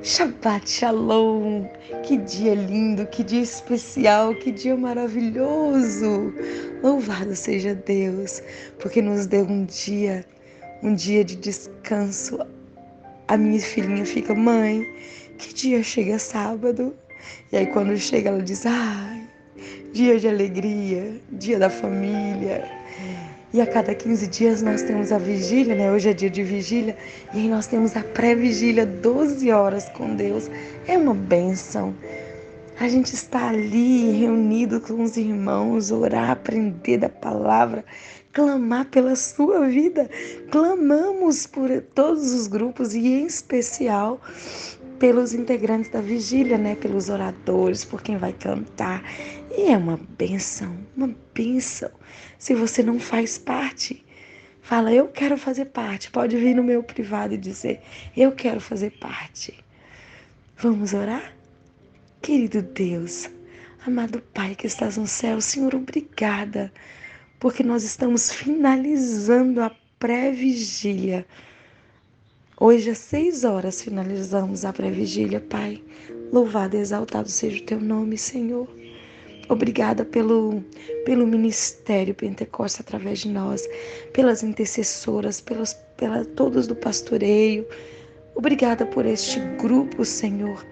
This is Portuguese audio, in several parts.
Shabbat Shalom! Que dia lindo, que dia especial, que dia maravilhoso! Louvado seja Deus, porque nos deu um dia de descanso. A minha filhinha fica, mãe, que dia chega sábado? E aí quando chega ela diz, ai, dia de alegria, dia da família. E a cada 15 dias nós temos a vigília, né? Hoje é dia de vigília. E aí nós temos a pré-vigília, 12 horas com Deus. É uma bênção. A gente está ali reunido com os irmãos, orar, aprender da palavra, clamar pela sua vida. Clamamos por todos os grupos e em especial pelos integrantes da vigília, né? Pelos oradores, por quem vai cantar. E é uma bênção, uma bênção. Se você não faz parte, fala, eu quero fazer parte. Pode vir no meu privado e dizer, eu quero fazer parte. Vamos orar? Querido Deus, amado Pai que estás no céu, Senhor, obrigada, porque nós estamos finalizando a pré-vigília. Hoje às 6 horas finalizamos a pré-vigília, Pai. Louvado e exaltado seja o teu nome, Senhor. Obrigada pelo ministério Pentecoste através de nós, pelas intercessoras, pela todos do pastoreio. Obrigada por este grupo, Senhor,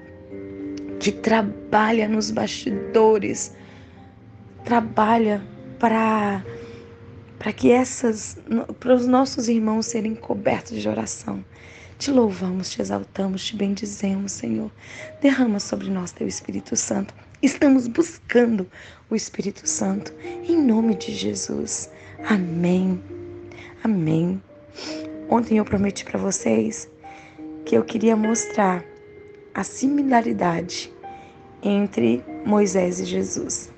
que trabalha nos bastidores, trabalha para para os nossos irmãos serem cobertos de oração. Te louvamos, te exaltamos, te bendizemos, Senhor. Derrama sobre nós teu Espírito Santo. Estamos buscando o Espírito Santo em nome de Jesus. Amém. Amém. Ontem eu prometi para vocês que eu queria mostrar a similaridade entre Moisés e Jesus.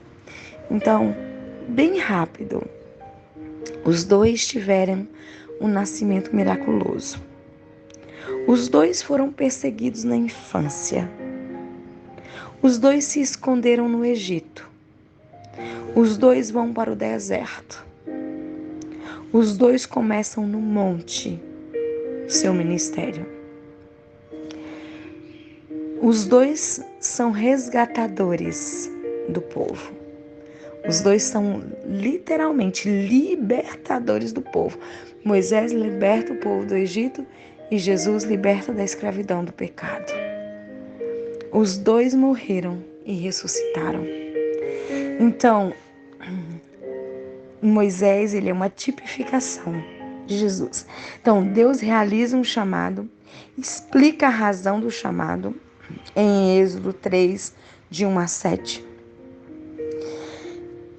Então, bem rápido, os dois tiveram um nascimento miraculoso. Os dois foram perseguidos na infância. Os dois se esconderam no Egito. Os dois vão para o deserto. Os dois começam no monte seu ministério. Os dois são resgatadores do povo. Os dois são literalmente libertadores do povo. Moisés liberta o povo do Egito e Jesus liberta da escravidão do pecado. Os dois morreram e ressuscitaram. Então, Moisés, ele é uma tipificação de Jesus. Então, Deus realiza um chamado, explica a razão do chamado em Êxodo 3, de 1 a 7.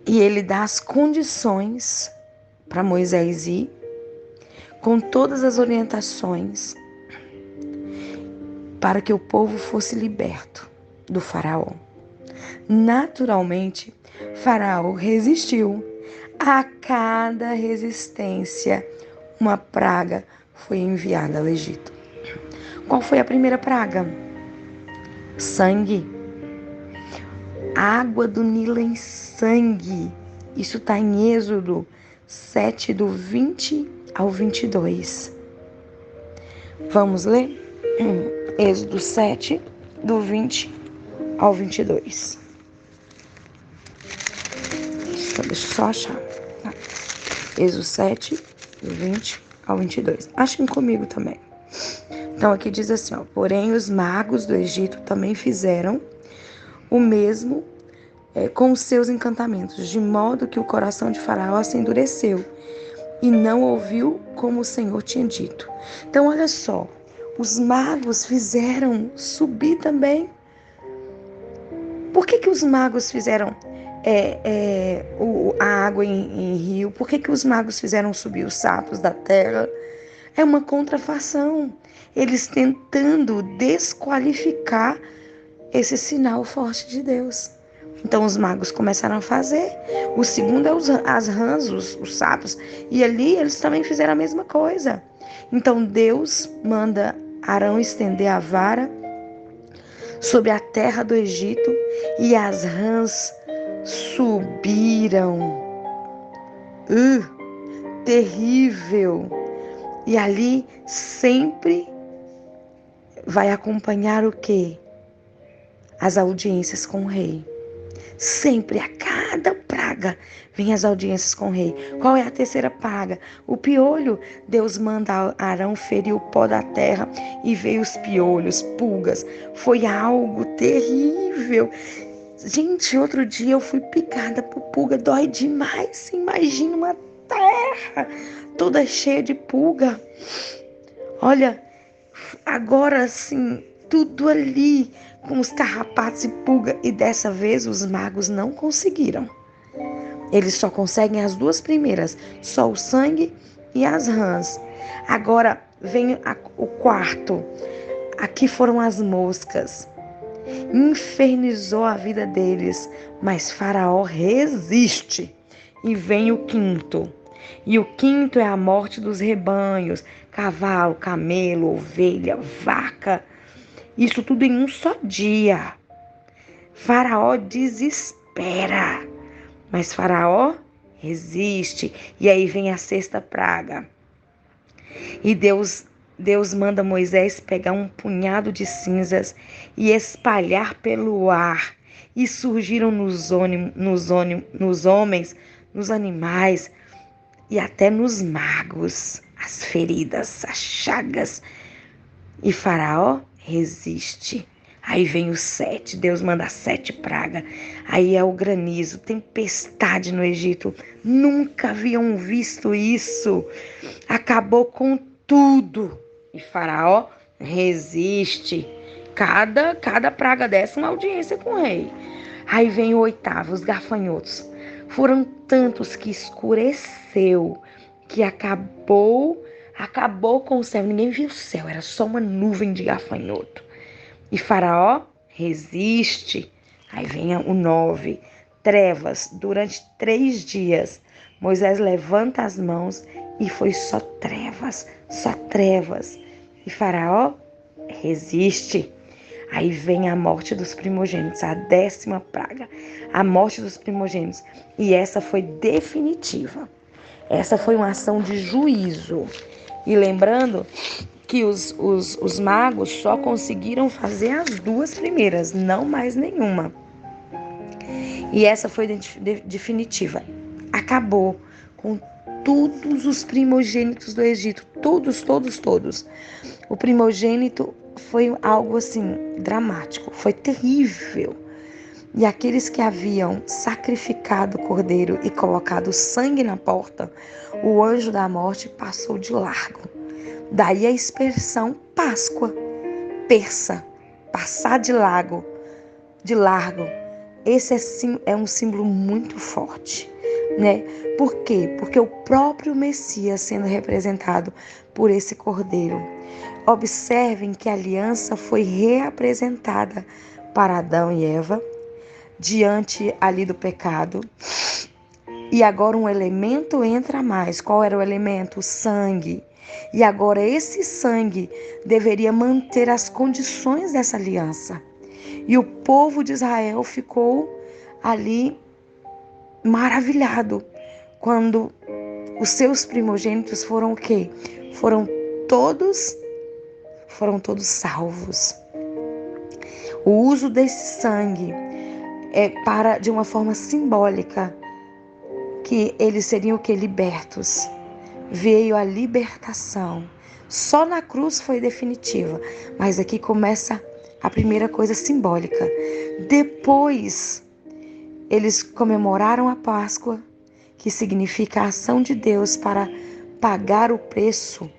E ele dá as condições para Moisés ir, com todas as orientações, para que o povo fosse liberto do faraó. Naturalmente, faraó resistiu. A cada resistência, uma praga foi enviada ao Egito. Qual foi a primeira praga? Sangue. Água do Nilo em sangue. Isso está em Êxodo 7, do 20 ao 22. Vamos ler? Êxodo 7, do 20 ao 22. Deixa eu só achar. Êxodo 7, do 20 ao 22. Achem comigo também. Então aqui diz assim, ó, porém os magos do Egito também fizeram o mesmo com os seus encantamentos, de modo que o coração de Faraó se endureceu e não ouviu como o Senhor tinha dito. Então olha só, os magos fizeram subir também. Por que os magos fizeram a água em rio? Por que os magos fizeram subir os sapos da terra? É uma contrafação. Eles tentando desqualificar esse sinal forte de Deus. Então os magos começaram a fazer. O segundo é as rãs, os sapos. E ali eles também fizeram a mesma coisa. Então Deus manda Arão estender a vara sobre a terra do Egito e as rãs subiram. Terrível. E ali sempre vai acompanhar o quê? As audiências com o rei. Sempre, a cada praga, vem as audiências com o rei. Qual é a terceira praga? O piolho. Deus manda Arão ferir o pó da terra e veio os piolhos, pulgas. Foi algo terrível. Gente, outro dia eu fui picada por pulga, dói demais. Imagina uma terra toda cheia de pulga. Olha, agora sim, tudo ali com os carrapatos e pulga. E dessa vez os magos não conseguiram. Eles só conseguem as duas primeiras, só o sangue e as rãs. Agora vem o quarto. Aqui foram as moscas. Infernizou a vida deles, mas Faraó resiste. E vem o quinto. E o quinto é a morte dos rebanhos, cavalo, camelo, ovelha, vaca. Isso tudo em um só dia. Faraó desespera, mas Faraó resiste. E aí vem a sexta praga. E Deus manda Moisés pegar um punhado de cinzas e espalhar pelo ar. E surgiram nos homens, nos animais e até nos magos as feridas, as chagas. E Faraó resiste. Aí vem o 7, Deus manda 7 pragas. Aí é o granizo, tempestade no Egito. Nunca haviam visto isso. Acabou com tudo. E Faraó resiste. Cada praga dessa uma audiência com o rei. Aí vem o 8º, os gafanhotos. Foram tantos que escureceu, que acabou com o céu. Ninguém viu o céu, era só uma nuvem de gafanhoto. E Faraó resiste. Aí vem o 9, trevas durante 3 dias. Moisés levanta as mãos e foi só trevas, só trevas. E Faraó resiste. Aí vem a morte dos primogênitos, a 10ª praga, a morte dos primogênitos. E essa foi definitiva. Essa foi uma ação de juízo. E lembrando que os magos só conseguiram fazer as 2 primeiras, não mais nenhuma. E essa foi definitiva. Acabou com todos os primogênitos do Egito. Todos. O primogênito foi algo assim, dramático. Foi terrível. E aqueles que haviam sacrificado o cordeiro e colocado sangue na porta, o anjo da morte passou de largo. Daí a expressão Páscoa, persa, passar de largo. Esse é um símbolo muito forte, né? Por quê? Porque o próprio Messias sendo representado por esse cordeiro. Observem que a aliança foi reapresentada para Adão e Eva, diante ali do pecado. E agora um elemento entra mais. Qual era o elemento? O sangue. E agora esse sangue deveria manter as condições dessa aliança. E o povo de Israel ficou ali maravilhado quando os seus primogênitos foram o quê? Foram todos salvos. O uso desse sangue é para, de uma forma simbólica, que eles seriam o quê? Libertos. Veio a libertação. Só na cruz foi definitiva, mas aqui começa a primeira coisa simbólica. Depois, eles comemoraram a Páscoa, que significa a ação de Deus para pagar o preço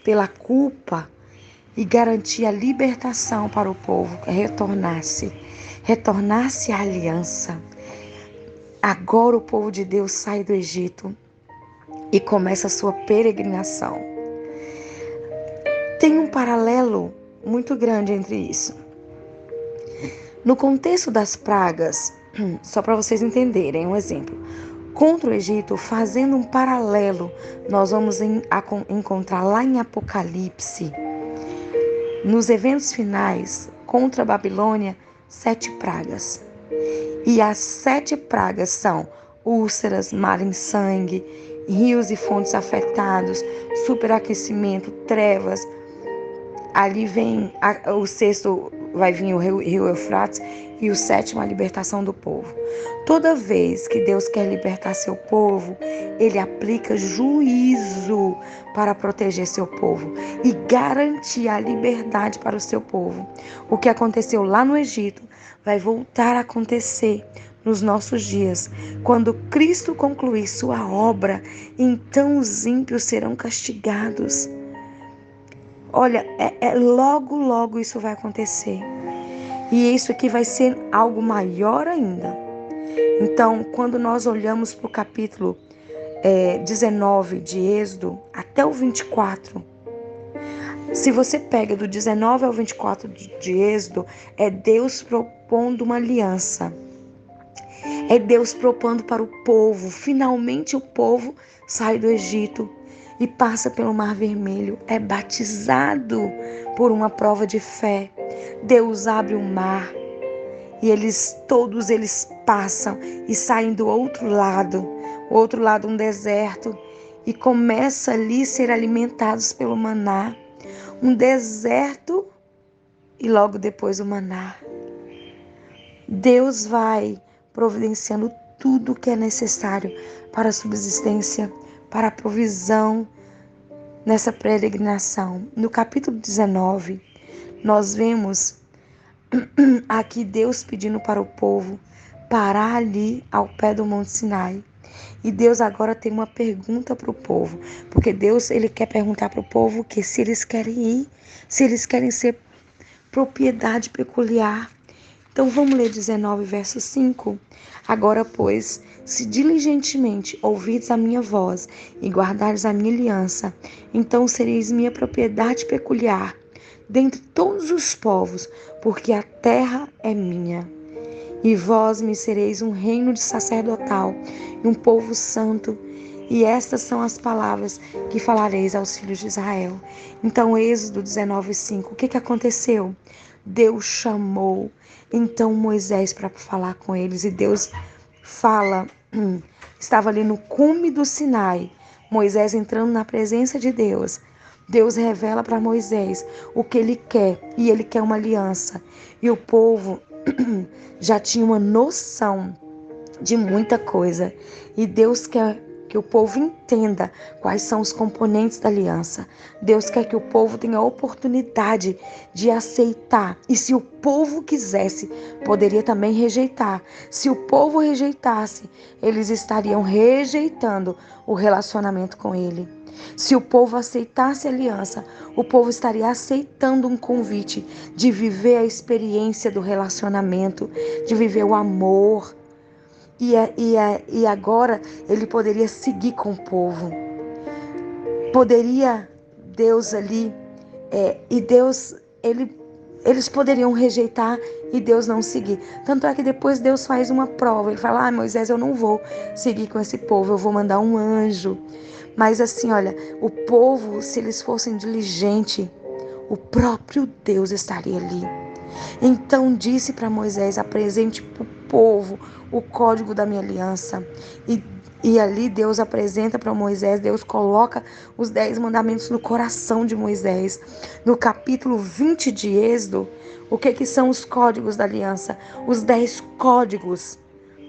pela culpa e garantir a libertação para o povo, retornasse à aliança. Agora o povo de Deus sai do Egito e começa a sua peregrinação. Tem um paralelo muito grande entre isso. No contexto das pragas, só para vocês entenderem um exemplo, contra o Egito, fazendo um paralelo, nós vamos encontrar lá em Apocalipse, nos eventos finais, contra a Babilônia, 7 pragas. E as 7 pragas são úlceras, mar em sangue, rios e fontes afetados, superaquecimento, trevas, Ali vem o sexto, vai vir o rio Eufrates, e o sétimo, a libertação do povo. Toda vez que Deus quer libertar seu povo, Ele aplica juízo para proteger seu povo e garantir a liberdade para o seu povo. O que aconteceu lá no Egito vai voltar a acontecer nos nossos dias. Quando Cristo concluir sua obra, então os ímpios serão castigados. Olha, logo isso vai acontecer. E isso aqui vai ser algo maior ainda. Então, quando nós olhamos para o capítulo 19 de Êxodo até o 24, se você pega do 19 ao 24 de Êxodo, é Deus propondo uma aliança. É Deus propondo para o povo. Finalmente o povo sai do Egito e passa pelo Mar Vermelho, é batizado por uma prova de fé. Deus abre o mar e todos eles passam e saem do outro lado um deserto, e começa ali a ser alimentados pelo maná. Um deserto e logo depois o maná. Deus vai providenciando tudo o que é necessário para a subsistência, para a provisão nessa peregrinação. No capítulo 19, nós vemos aqui Deus pedindo para o povo parar ali ao pé do Monte Sinai. E Deus agora tem uma pergunta para o povo, porque Deus ele quer perguntar para o povo que se eles querem ir, se eles querem ser propriedade peculiar. Então vamos ler 19, verso 5. Agora, pois, se diligentemente ouvirdes a minha voz e guardares a minha aliança, então sereis minha propriedade peculiar dentre todos os povos, porque a terra é minha. E vós me sereis um reino de sacerdotal e um povo santo. E estas são as palavras que falareis aos filhos de Israel. Então, Êxodo 19:5. O que aconteceu? Deus chamou então Moisés para falar com eles. E Deus fala, estava ali no cume do Sinai, Moisés entrando na presença de Deus. Deus revela para Moisés o que ele quer, e ele quer uma aliança. E o povo já tinha uma noção de muita coisa. E Deus quer que o povo entenda quais são os componentes da aliança. Deus quer que o povo tenha a oportunidade de aceitar. E se o povo quisesse, poderia também rejeitar. Se o povo rejeitasse, eles estariam rejeitando o relacionamento com ele. Se o povo aceitasse a aliança, o povo estaria aceitando um convite de viver a experiência do relacionamento, de viver o amor. E agora ele poderia seguir com o povo. Poderia Deus ali, eles poderiam rejeitar e Deus não seguir. Tanto é que depois Deus faz uma prova. Ele fala, Moisés, eu não vou seguir com esse povo, eu vou mandar um anjo. Mas assim, olha, o povo, se eles fossem diligentes, o próprio Deus estaria ali. Então disse para Moisés, apresente para o povo o código da minha aliança. E ali Deus apresenta para Moisés, Deus coloca os 10 mandamentos no coração de Moisés. No capítulo 20 de Êxodo, o que são os códigos da aliança? Os 10 códigos.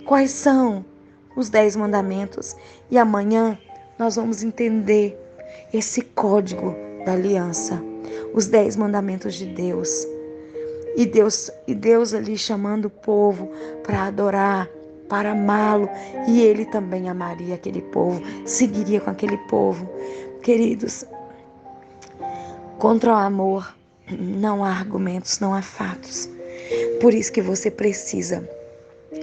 Quais são? Os 10 mandamentos. E amanhã nós vamos entender esse código da aliança. Os 10 mandamentos de Deus. E Deus ali chamando o povo para adorar, para amá-lo. E ele também amaria aquele povo, seguiria com aquele povo. Queridos, contra o amor não há argumentos, não há fatos. Por isso que você precisa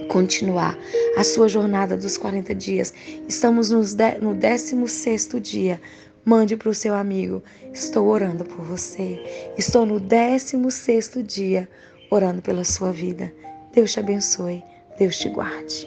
continuar a sua jornada dos 40 dias. Estamos no 16º dia. Mande para o seu amigo, estou orando por você. Estou no 16º dia orando pela sua vida. Deus te abençoe, Deus te guarde.